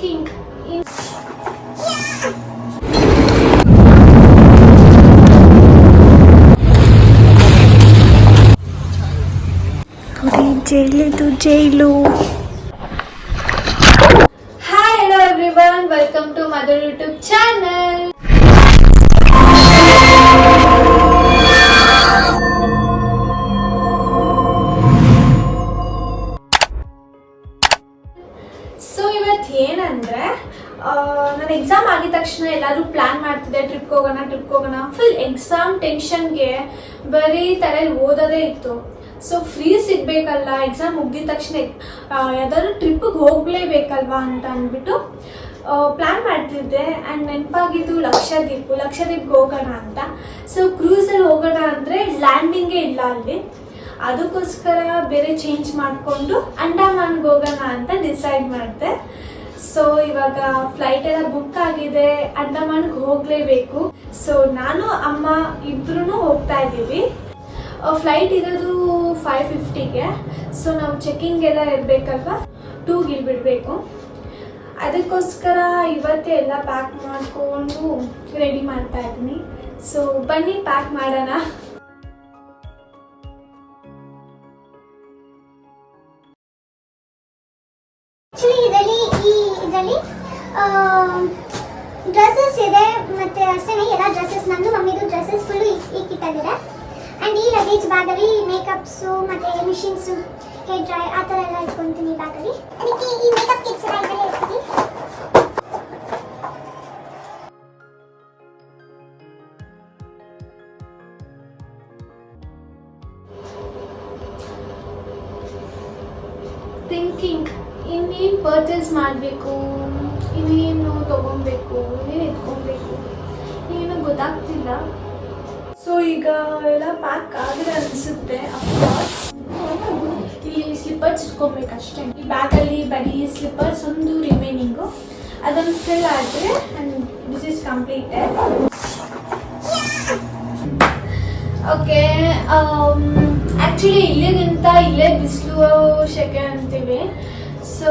thinking in jail. Hi, hello everyone, welcome to Mother YouTube channel. So ಇವತ್ತು ಏನಂದ್ರೆ ನನ್ನ exam ಆಗಿದ ತಕ್ಷಣ ಎಲ್ಲರೂ ಪ್ಲಾನ್ ಮಾಡ್ತಿದ್ದೆ ಟ್ರಿಪ್ಗೆ ಹೋಗೋಣ ಫುಲ್ ಎಕ್ಸಾಮ್ ಟೆನ್ಷನ್ಗೆ ಬರೀ ತಲೆಯಲ್ಲಿ ಓದೋದೇ ಇತ್ತು. ಸೊ ಫ್ರೀ ಸಿಗಬೇಕಲ್ಲ, ಎಕ್ಸಾಮ್ ಮುಗಿದ ತಕ್ಷಣ ಯಾವ್ದಾದ್ರು ಟ್ರಿಪ್ಪಿಗೆ ಹೋಗಲೇಬೇಕಲ್ವಾ ಅಂತ ಅಂದ್ಬಿಟ್ಟು ಪ್ಲ್ಯಾನ್ ಮಾಡ್ತಿದ್ದೆ. ಆ್ಯಂಡ್ ನೆನಪಾಗಿದ್ದು ಲಕ್ಷದ್ವೀಪ್ಗೆ ಹೋಗೋಣ ಅಂತ. ಸೊ ಕ್ರೂಸಲ್ಲಿ ಹೋಗೋಣ ಅಂದರೆ ಲ್ಯಾಂಡಿಂಗೇ ಇಲ್ಲ ಅಲ್ಲಿ, ಅದಕ್ಕೋಸ್ಕರ ಬೇರೆ ಚೇಂಜ್ ಮಾಡಿಕೊಂಡು ಅಂಡಮಾನ್ಗೆ ಹೋಗೋಣ ಅಂತ ಡಿಸೈಡ್ ಮಾಡಿದೆ. ಸೊ ಇವಾಗ ಫ್ಲೈಟ್ ಎಲ್ಲ ಬುಕ್ ಆಗಿದೆ, ಅಂಡಮಾನ್ಗೆ ಹೋಗಲೇಬೇಕು. ಸೊ ನಾನು ಅಮ್ಮ ಇಬ್ಬರೂ ಹೋಗ್ತಾ ಇದ್ದೀವಿ. ಫ್ಲೈಟ್ ಇರೋದು 5:50ಗೆ. ಸೊ ನಾವು ಚೆಕ್ಕಿಂಗ್ ಎಲ್ಲ ಇರಬೇಕಲ್ವ, 2ಗೆ ಬಿಡಬೇಕು. ಅದಕ್ಕೋಸ್ಕರ ಇವತ್ತೇ ಎಲ್ಲ ಪ್ಯಾಕ್ ಮಾಡಿಕೊಂಡು ರೆಡಿ ಮಾಡ್ತಾ ಇದ್ದೀನಿ. ಸೊ ಬನ್ನಿ ಪ್ಯಾಕ್ ಮಾಡೋಣ. ಇದರಲ್ಲಿ ಡ್ರೆಸ್ಸಸ್ ಇದೆ ಮತ್ತು ಅಷ್ಟೇ ಎಲ್ಲ ಡ್ರೆಸ್ಸಸ್, ನಂದು ಮಮ್ಮಿದು ಡ್ರೆಸ್ಸಸ್ ಫುಲ್ಲು ಈ ಕಿಟ್ಟಲ್ಲಿದೆ. ಆ್ಯಂಡ್ ಈ ಲಗೇಜ್ ಬ್ಯಾಗಲ್ಲಿ ಮೇಕಪ್ಸು ಮತ್ತು ಮಿಷಿನ್ಸು, ಹೇರ್ ಡ್ರೈ ಆ ಥರ ಎಲ್ಲ ಇಟ್ಕೊತೀನಿ ಬ್ಯಾಗಲ್ಲಿ. ಅದಕ್ಕೆ ಈ ಮೇಕಪ್ ಕಿಟ್ಸ್ ಎಲ್ಲ ಇದರಲ್ಲೇ ಇರ್ತೀನಿ. ಥಿಂಕಿಂಗ್ ಇನ್ನೇನು ಪರ್ಚೇಸ್ ಮಾಡಬೇಕು, ಇನ್ನೇನು ತೊಗೊಬೇಕು, ಇನ್ನೇನು ಎತ್ಕೊಬೇಕು, ಏನು ಗೊತ್ತಾಗ್ತಿಲ್ಲ. ಸೊ ಈಗ ಎಲ್ಲ ಪ್ಯಾಕ್ ಆಗಿದೆ ಅನಿಸುತ್ತೆ. ಇಲ್ಲಿ ಸ್ಲಿಪ್ಪರ್ಸ್ ಇಟ್ಕೊಬೇಕಷ್ಟೇ. ಈ ಬ್ಯಾಗಲ್ಲಿ ಬರೀ ಸ್ಲಿಪ್ಪರ್ಸ್ ಒಂದು ರಿಮೈನಿಂಗು, ಅದನ್ನು ಫಿಲ್ ಆದರೆ and this is completed. Okay, actually ಇಲ್ಲಿಗಿಂತ ಇಲ್ಲೇ ಬಿಸಿಲು ಸೆಕೆ ಅಂತೀವಿ. ಸೊ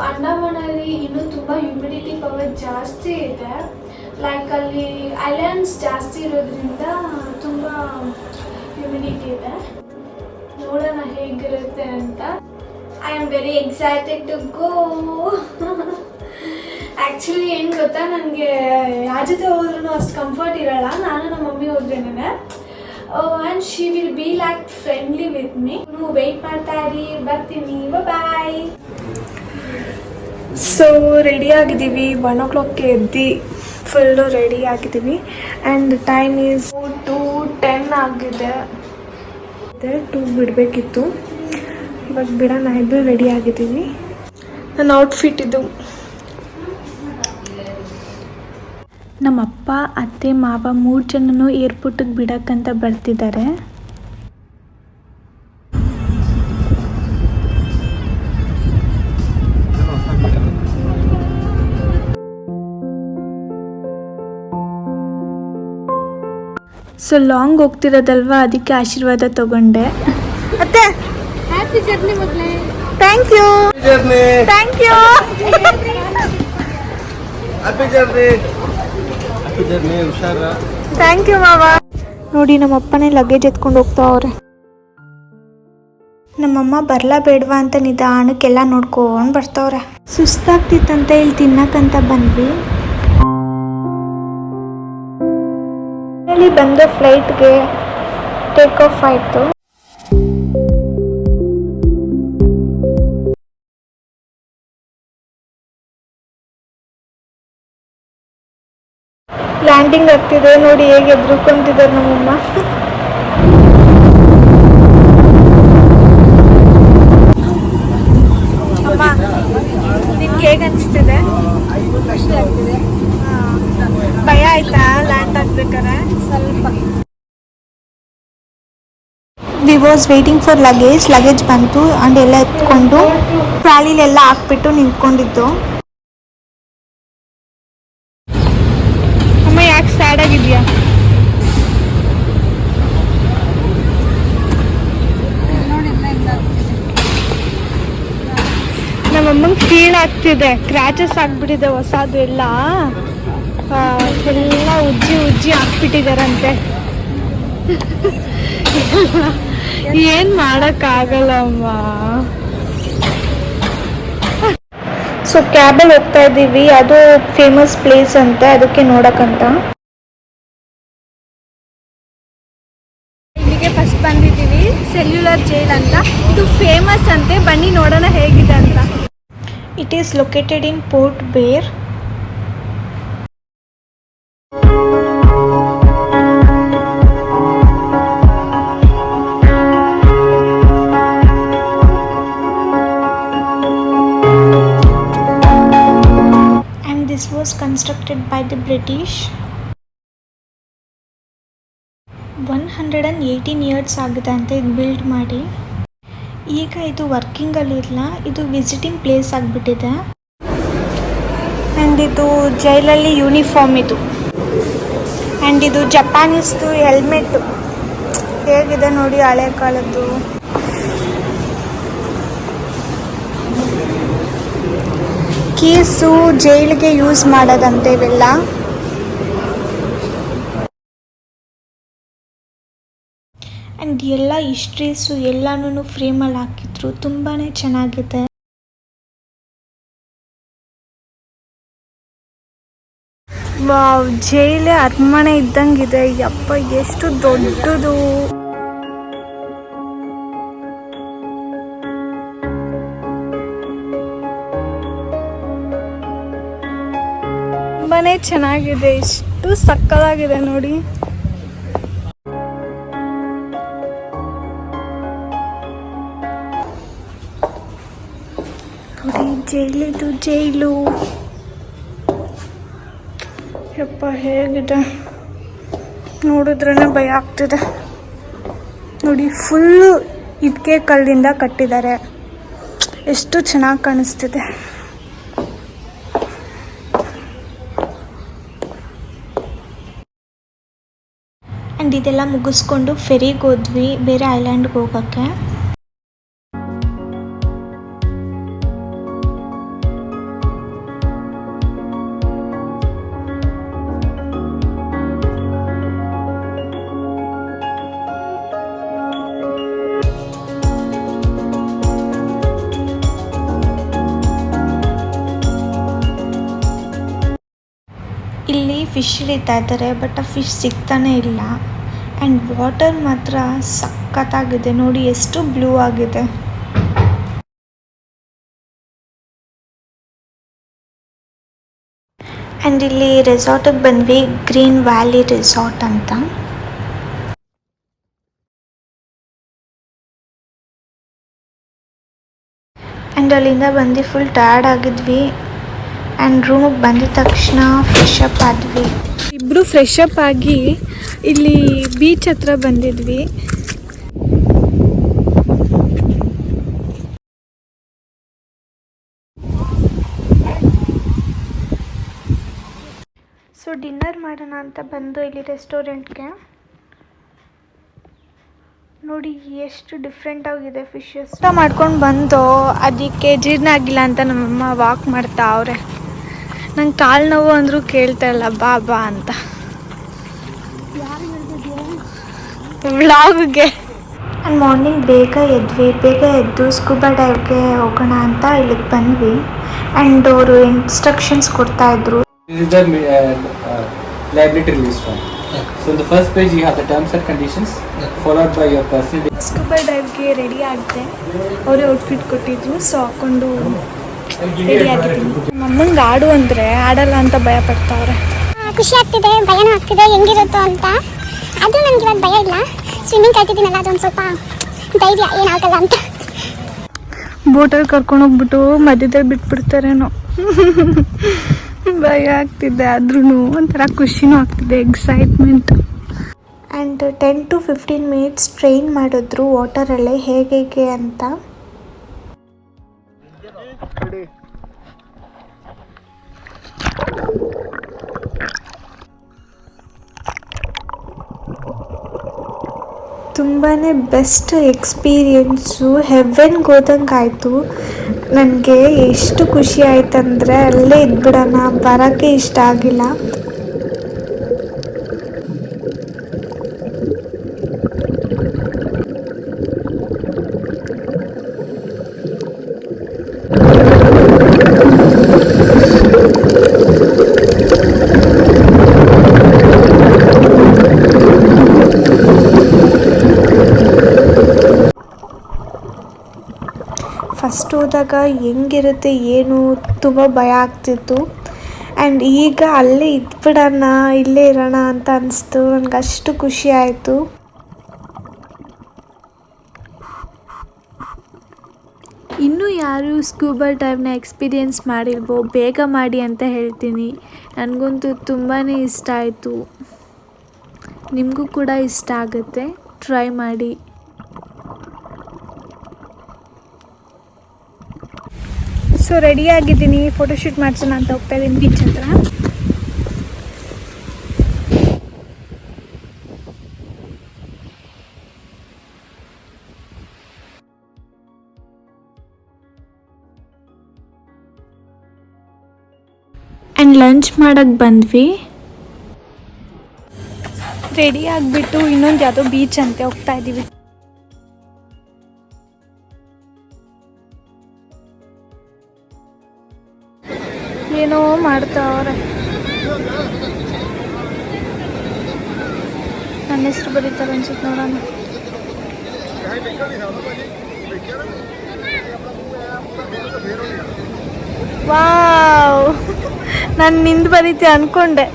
ಅಂಡಮಾನಲ್ಲಿ ಇನ್ನೂ ತುಂಬ ಹ್ಯೂಮಿಡಿಟಿ ಪವರ್ ಜಾಸ್ತಿ ಇದೆ. ಲೈಕ್ ಅಲ್ಲಿ ಐಲ್ಯಾಂಡ್ಸ್ ಜಾಸ್ತಿ ಇರೋದ್ರಿಂದ ತುಂಬ ಹ್ಯೂಮಿಡಿಟಿ ಇದೆ. ನೋಡೋಣ ಹೇಗಿರುತ್ತೆ ಅಂತ. I am very excited to go. Actually ಏನು ಗೊತ್ತಾ, ನನಗೆ ಯಾರ ಜೊತೆ ಹೋದ್ರೂ ಅಷ್ಟು ಕಂಫರ್ಟ್ ಇರೋಲ್ಲ. ನಾನು ನಮ್ಮ ಮಮ್ಮಿ ಹೋದ್ರೇನೆ. And she will be like friendly with me. ನೀವು ವೆಯ್ಟ್ ಮಾಡ್ತಾ ಇರಿ, ಬರ್ತೀನಿ, ಬಾಯ್. ಸೊ ರೆಡಿ ಆಗಿದ್ದೀವಿ, 1 o'clockಗೆ ಎದ್ದು ಫುಲ್ಲು ರೆಡಿ ಆಗಿದ್ದೀವಿ. ಆ್ಯಂಡ್ ಟೈಮ್ ಈಸ್ 2:10 ಆಗಿದೆ. 2 ಬಿಡಬೇಕಿತ್ತು, ಇವಾಗ ಬಿಡೋಣ. ಇಬ್ಬರು ರೆಡಿ ಆಗಿದ್ದೀವಿ. ನನ್ನ ಔಟ್ಫಿಟ್ ಇದು. ನಮ್ಮಪ್ಪ, ಅತ್ತೆ, ಮಾವ 3 ಜನನು ಏರ್ಪೋರ್ಟಿಗೆ ಬಿಡೋಕ್ಕಂತ ಬರ್ತಿದ್ದಾರೆ. ಸೊ ಲಾಂಗ್ ಹೋಗ್ತಿರೋದಲ್ವಾ, ಅದಕ್ಕೆ ಆಶೀರ್ವಾದ ತಗೊಂಡೆ. ಅತ್ತೆ ಹ್ಯಾಪಿ ಜರ್ನಿ ಮಗಳೇ. Thank you. Thank you. Thank you ಮಾವ. ನೋಡಿ ನಮ್ಮಪ್ಪನೇ ಲಗೇಜ್ ಎತ್ಕೊಂಡು ಹೋಗ್ತಾ ಅವ್ರೆ. ನಮ್ಮಮ್ಮ ಬರಲಾ ಬೇಡವಾ ಅಂತ ನಿಧಾನಕ್ಕೆಲ್ಲ ನೋಡ್ಕೊಂಡು ಬರ್ತಾವ್ರೆ. ಸುಸ್ತಾಗ್ತಿತ್ತಂತ ಇಲ್ಲಿ ತಿನ್ನಕ್ಕಂತ ಬಂದ್ವಿ. ಬಂದು ಫ್ಲೈಟ್ಗೆ ಟೇಕ್ ಆಫ್ ಆಯಿತು. ಲ್ಯಾಂಡಿಂಗ್ ಆಗ್ತಿದೆ ನೋಡಿ, ಹೇಗೆ ಎದ್ರುಕೊಂತಿದ್ದಾರೆ ನಮ್ಮಮ್ಮ. ಅಮ್ಮ, ನಿಮ್ಗೆ ಹೇಗೆ ಅನಿಸ್ತಿದೆ? ಭಯ ಆಯ್ತಾ ಲ್ಯಾಂಡ್ ಆಗ್ಬೇಕಾರೆ? ಸ್ವಲ್ಪ. We was waiting for luggage ಬಂತು ಆ್ಯಂಡ್ ಎಲ್ಲ ಎತ್ಕೊಂಡು ಟ್ರಾಲಿಲೆಲ್ಲ ಹಾಕ್ಬಿಟ್ಟು ನಿಂತ್ಕೊಂಡಿದ್ದು. ಅಮ್ಮ ಯಾಕೆ ಸ್ಯಾಡ್ ಆಗಿದ್ಯಾ? ನಮ್ಮಮ್ಮಂಗೆ ಫೀಲ್ ಆಗ್ತಿದೆ, ಕ್ರ್ಯಾಚಸ್ ಆಗ್ಬಿಟ್ಟಿದೆ ಹೊಸದು ಎಲ್ಲ ಎಲ್ಲ ಉಜ್ಜಿ ಉಜ್ಜಿ ಹಾಕ್ಬಿಟ್ಟಿದಾರಂತೆ. ಏನ್ ಮಾಡಕ್ಕಾಗಲ್ಲಮ್ಮ. ಸೊ ಕ್ಯಾಬಲ್ಲಿ ಹೋಗ್ತಾ ಇದ್ದೀವಿ, ಅದು ಫೇಮಸ್ ಪ್ಲೇಸ್ ಅಂತೆ, ಅದಕ್ಕೆ ನೋಡಕ್ಕಂತ. ಇಲ್ಲಿಗೆ ಫಸ್ಟ್ ಬಂದಿದ್ದೀವಿ, ಸೆಲ್ಯುಲರ್ ಜೈಲ್ ಅಂತ. ಇದು ಫೇಮಸ್ ಅಂತೆ, ಬನ್ನಿ ನೋಡೋಣ ಹೇಗಿದೆ ಅಂತ. It is located in port ಬೇರ್. This was constructed by the British. 118 years ಆಗಿದೆ ಅಂತ ಇದು ಬಿಲ್ಡ್ ಮಾಡಿ. ಈಗ ಇದು ವರ್ಕಿಂಗಲ್ಲಿಲ್ಲ, ಇದು ವಿಸಿಟಿಂಗ್ ಪ್ಲೇಸ್ ಆಗಿಬಿಟ್ಟಿದೆ. ಆ್ಯಂಡ್ ಇದು ಜೈಲಲ್ಲಿ ಯೂನಿಫಾರ್ಮ್ ಇದು. ಆ್ಯಂಡ್ ಇದು ಜಪಾನೀಸ್ದು ಹೆಲ್ಮೆಟ್ಟು ಹೇಗಿದೆ ನೋಡಿ, ಹಳೆ ಕಾಲದ್ದು. ಕೀಸು ಜೈಲಿಗೆ ಯೂಸ್ ಮಾಡೋದಂತೆ ಇವೆಲ್ಲ. ಆ್ಯಂಡ್ ಎಲ್ಲ ಹಿಸ್ಟ್ರೀಸು ಎಲ್ಲನೂ ಫ್ರೇಮಲ್ಲಿ ಹಾಕಿದ್ರು, ತುಂಬಾ ಚೆನ್ನಾಗಿದೆ. ವಾವ್, ಜೈಲೇ ಅರಮನೆ ಇದ್ದಂಗಿದೆ. ಯಪ್ಪ ಎಷ್ಟು ದೊಡ್ಡದು. ತುಂಬಾನೇ ಚೆನ್ನಾಗಿದೆ, ಎಷ್ಟು ಸಕ್ಕತ್ತಾಗಿದೆ ನೋಡಿ. ನೋಡಿ ಜೈಲಿದು ಜೈಲು. ಯಪ್ಪ ಹೇಗಿದೆ ನೋಡಿದ್ರೇ ಭಯ ಆಗ್ತಿದೆ ನೋಡಿ. ಫುಲ್ಲು ಇಟ್ಕೆ ಕಲ್ಲಿಂದ ಕಟ್ಟಿದ್ದಾರೆ, ಎಷ್ಟು ಚೆನ್ನಾಗಿ ಕಾಣಿಸ್ತಿದೆ. ಆ್ಯಂಡ್ ಇದೆಲ್ಲ ಮುಗಿಸ್ಕೊಂಡು ಫೆರಿಗೆ ಹೋದ್ವಿ ಬೇರೆ ಐಲ್ಯಾಂಡ್ಗೆ ಹೋಗೋಕ್ಕೆ. ಇಲ್ಲಿ ಫಿಶ್ ಹಿಡಿತಾ ಇದ್ದಾರೆ, ಬಟ್ ಆ ಫಿಶ್ ಸಿಗ್ತಾನೆ ಇಲ್ಲ. ಆ್ಯಂಡ್ ವಾಟರ್ ಮಾತ್ರ ಸಖತ್ತಾಗಿದೆ ನೋಡಿ, ಎಷ್ಟು ಬ್ಲೂ ಆಗಿದೆ. ಆ್ಯಂಡ್ ಇಲ್ಲಿ ರೆಸಾರ್ಟಿಗೆ ಬಂದ್ವಿ, ಗ್ರೀನ್ ವ್ಯಾಲಿ ರೆಸಾರ್ಟ್ ಅಂತ. ಆ್ಯಂಡ್ ಅಲ್ಲಿಂದ ಬಂದು ಫುಲ್ ಟಯರ್ಡ್ ಆಗಿದ್ವಿ. ಆ್ಯಂಡ್ ರೂಮಿಗೆ ಬಂದಿದ ತಕ್ಷಣ ಫ್ರೆಶ್ ಅಪ್ ಆದ್ವಿ. ಇಬ್ಬರು ಫ್ರೆಶ್ ಅಪ್ ಆಗಿ ಇಲ್ಲಿ ಬೀಚ್ ಹತ್ರ ಬಂದಿದ್ವಿ. ಸೊ ಡಿನ್ನರ್ ಮಾಡೋಣ ಅಂತ ಬಂದು ಇಲ್ಲಿ ರೆಸ್ಟೋರೆಂಟ್ಗೆ. ನೋಡಿ ಎಷ್ಟು ಡಿಫ್ರೆಂಟ್ ಆಗಿದೆ ಫಿಶಸ್. ಊಟ ಮಾಡ್ಕೊಂಡು ಬಂದು ಅದಕ್ಕೆ ಜೀರ್ಣ ಆಗಿಲ್ಲ ಅಂತ ನಮ್ಮಮ್ಮ ವಾಕ್ ಮಾಡ್ತಾ ಅವ್ರೆ. ನಂಗೆ ಕಾಲು ನೋವು ಅಂದರೂ ಕೇಳ್ತಾ ಇಲ್ಲ, ಬಾ ಬಾ ಅಂತ. ವ್ಲಾಗ್ಗೆ. ಆ್ಯಂಡ್ ಮಾರ್ನಿಂಗ್ ಬೇಗ ಎದ್ದು ಸ್ಕೂಬಾ ಡೈವ್ಗೆ ಹೋಗೋಣ ಅಂತ ಇಲ್ಲಿಗೆ ಬಂದ್ವಿ. ಆ್ಯಂಡ್ ಅವರು instructions ಕೊಡ್ತಾಯಿದ್ರು. This is the liability release form. So in the first page you have the terms and conditions, followed by your personal. Scuba ಡೈವ್ಗೆ ರೆಡಿ ಆಗಿದೆ, ಅವರೇ ಔಟ್ಫಿಟ್ ಕೊಟ್ಟಿದ್ರು. ಸೊ ಹಾಕ್ಕೊಂಡು ರೆಡಿ ಆಗಿದ್ದೀನಿ. ನಮ್ಮಂಗೆ ಆಡು ಅಂದರೆ ಆಡಲ್ಲ ಅಂತ ಭಯ ಪಡ್ತಾವ್ರೆ. ಖುಷಿ ಆಗ್ತಿದೆ, ಭಯನೂ ಆಗ್ತಿದೆ ಹೆಂಗಿರುತ್ತೋ ಅಂತ. ಅದು ನನಗೆ ಇವಾಗ ಭಯ ಇಲ್ಲ, ಸ್ವಿಮ್ಮಿಂಗ್ ಕಲ್ತಿದ್ದೀನಲ್ಲ, ಅದೊಂದು ಸ್ವಲ್ಪ ಧೈರ್ಯ ಏನಾಗಲ್ಲ ಅಂತ. ಬೋಟಲ್ಲಿ ಕರ್ಕೊಂಡೋಗ್ಬಿಟ್ಟು ಮಧ್ಯದಲ್ಲಿ ಬಿಟ್ಬಿಡ್ತಾರೇನೋ ಭಯ ಆಗ್ತಿದೆ, ಆದ್ರೂ ಒಂಥರ ಖುಷಿನೂ ಆಗ್ತಿದೆ, excitement. And 10 to 15 minutes train ಮಾಡಿದ್ರು ವಾಟರಲ್ಲೇ ಹೇಗೆ ಅಂತ. ತುಂಬಾ ಬೆಸ್ಟ್ ಎಕ್ಸ್ಪೀರಿಯೆನ್ಸು, ಹೆವೆನ್ಗೆ ಹೋದಂಗೆ ಆಯಿತು. ನನಗೆ ಎಷ್ಟು ಖುಷಿ ಆಯ್ತಂದರೆ ಅಲ್ಲೇ ಇದ್ಬಿಡೋಣ, ಬರೋಕ್ಕೆ ಇಷ್ಟ ಆಗಿಲ್ಲ. ಫಸ್ಟ್ ಹೋದಾಗ ಹೆಂಗಿರುತ್ತೆ ಏನು ತುಂಬ ಭಯ ಆಗ್ತಿತ್ತು. ಆ್ಯಂಡ್ ಈಗ ಅಲ್ಲೇ ಇದ್ಬಿಡೋಣ, ಇಲ್ಲೇ ಇರೋಣ ಅಂತ ಅನಿಸ್ತು. ನನಗೆ ಅಷ್ಟು ಖುಷಿ ಆಯಿತು. ಇನ್ನೂ ಯಾರು ಸ್ಕೂಬಾ ಡೈವ್ನ ಎಕ್ಸ್ಪೀರಿಯೆನ್ಸ್ ಮಾಡಿಲ್ವೋ ಬೇಗ ಮಾಡಿ ಅಂತ ಹೇಳ್ತೀನಿ. ನನಗಂತೂ ತುಂಬಾ ಇಷ್ಟ ಆಯಿತು. ನಿಮಗೂ ಕೂಡ ಇಷ್ಟ ಆಗುತ್ತೆ, ಟ್ರೈ ಮಾಡಿ. ಸೊ ರೆಡಿಯಾಗಿದ್ದೀನಿ, ಫೋಟೋಶೂಟ್ ಮಾಡ್ಸೋಣ ಅಂತ ಹೋಗ್ತಾ ಇದ್ದೀನಿ ಬೀಚ್ ಹತ್ರ. ಆ್ಯಂಡ್ ಲಂಚ್ ಮಾಡೋಕ್ಕೆ ಬಂದ್ವಿ. ರೆಡಿ ಆಗಿಬಿಟ್ಟು ಇನ್ನೊಂದು ಯಾವುದೋ ಬೀಚ್ ಅಂತೆ ಹೋಗ್ತಾ ಇದ್ದೀವಿ. ಏನೋ ಮಾಡ್ತಾವ್ರೆ. ನನ್ನ ಹೆಸರು ಬರೀತಾರೆ ಅನ್ಸುತ್ತೆ, ನೋಡೋಣ. ವಾವ್, ನಾನು ನಿಂದು ಬರೀತೆ ಅನ್ಕೊಂಡೆ.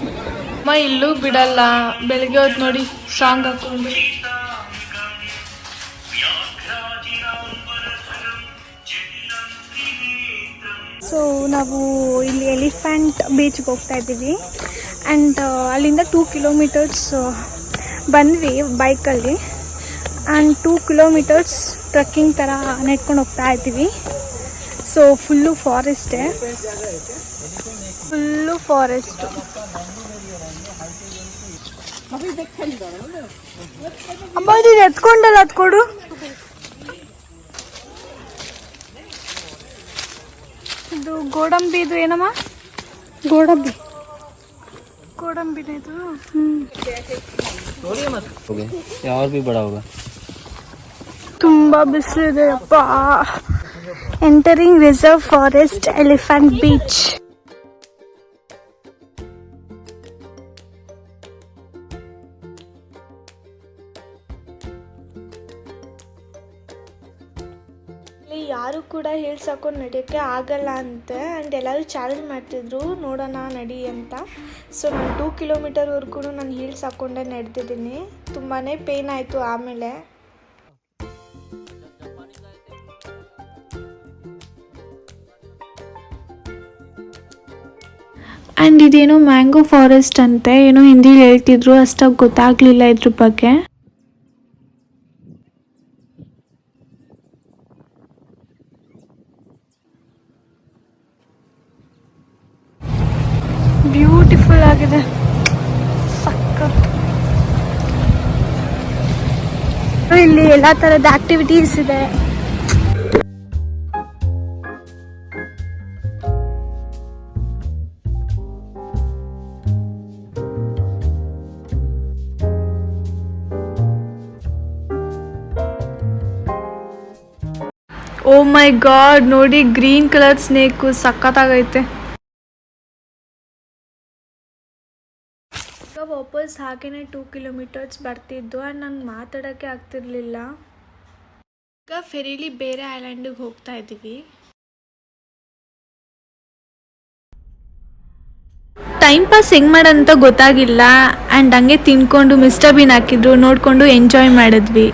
ಅಮ್ಮ ಇಲ್ಲೂ ಬಿಡಲ್ಲ, ಬೆಳಿಗ್ಗೆ ಹೊತ್ತು ನೋಡಿ ಸಾಂಗ್ ಹಾಕೊಂಡು. ಸೊ ನಾವು ಇಲ್ಲಿ ಎಲಿಫೆಂಟ್ ಬೀಚ್ಗೆ ಹೋಗ್ತಾ ಇದ್ದೀವಿ. ಆ್ಯಂಡ್ ಅಲ್ಲಿಂದ 2 ಕಿಲೋಮೀಟರ್ಸ್ ಬಂದ್ವಿ ಬೈಕಲ್ಲಿ. ಆ್ಯಂಡ್ 2 ಕಿಲೋಮೀಟರ್ಸ್ ಟ್ರೆಕ್ಕಿಂಗ್ ಥರ ನೆಟ್ಕೊಂಡು ಹೋಗ್ತಾ ಇದ್ದೀವಿ. ಸೊ ಫುಲ್ಲು ಫಾರೆಸ್ಟೇ, ಫುಲ್ಲು ಫಾರೆಸ್ಟು. ಅಮ್ಮ ಇದು ಎತ್ಕೊಂಡಲ್ಲ, ಅದ್ಕೊಡು. ಇದು ಗೋಡಂಬಿ, ಇದು ಏನಮ್ಮ ಗೋಡಂಬಿನೇ ಇದು. और भी बड़ा होगा. ತುಂಬ ಬಿಸಿಲಿದೆ ಅಪ್ಪ. Entering reserve forest elephant beach. ಯಾರು ಕೂಡ ಹೀಲ್ಸ್ ಹಾಕೊಂಡು ನಡೆಯೋಕ್ಕೆ ಆಗಲ್ಲ ಅಂತೆ. ಆ್ಯಂಡ್ ಎಲ್ಲರೂ ಚಾಲೆಂಜ್ ಮಾಡ್ತಿದ್ರು, ನೋಡೋಣ ನಡಿ ಅಂತ. ಸೊ ನಾನು 2 ಕಿಲೋಮೀಟರ್ವರೆಗೂ ನಾನು ಹೀಲ್ಸ್ ಹಾಕ್ಕೊಂಡೆ ನಡೆದಿದ್ದೀನಿ. ತುಂಬಾ ಪೇನ್ ಆಯಿತು ಆಮೇಲೆ. ಆ್ಯಂಡ್ ಇದೇನೋ ಮ್ಯಾಂಗೋ ಫಾರೆಸ್ಟ್ ಅಂತೆ, ಏನೋ ಹಿಂದಿಲಿ ಹೇಳ್ತಿದ್ರು, ಅಷ್ಟಾಗಿ ಗೊತ್ತಾಗಲಿಲ್ಲ ಇದ್ರ ಬಗ್ಗೆ. ಬ್ಯೂಟಿಫುಲ್ ಆಗಿದೆ, ಸಕ್ಕತ್. ಇಲ್ಲಿ ಎಲ್ಲ ಥರದ ಆಕ್ಟಿವಿಟೀಸ್ ಇದೆ. ಓ ಮೈ ಗಾಡ್, ನೋಡಿ ಗ್ರೀನ್ ಕಲರ್ ಸ್ನೇಕು ಸಖತ್ತಾಗೈತೆ. ವಾಪಸ್ ಹಾಗೇನೆ 2 ಕಿಲೋಮೀಟರ್ಸ್ ಬರ್ತಿದ್ದು. ಆ್ಯಂಡ್ ನಾನು ಮಾತಾಡೋಕ್ಕೆ ಆಗ್ತಿರ್ಲಿಲ್ಲ. ಈಗ ಫೆರಿಲಿ ಬೇರೆ ಐಲ್ಯಾಂಡಿಗೆ ಹೋಗ್ತಾ ಇದ್ದೀವಿ. ಟೈಮ್ ಪಾಸ್ ಹೆಂಗೆ ಮಾಡೋಂತ ಗೊತ್ತಾಗಿಲ್ಲ. ಆ್ಯಂಡ್ ಹಂಗೆ ತಿನ್ಕೊಂಡು ಮಿಸ್ಟರ್ ಬೀನ್ ಹಾಕಿದ್ರು, ನೋಡಿಕೊಂಡು ಎಂಜಾಯ್ ಮಾಡಿದ್ವಿ.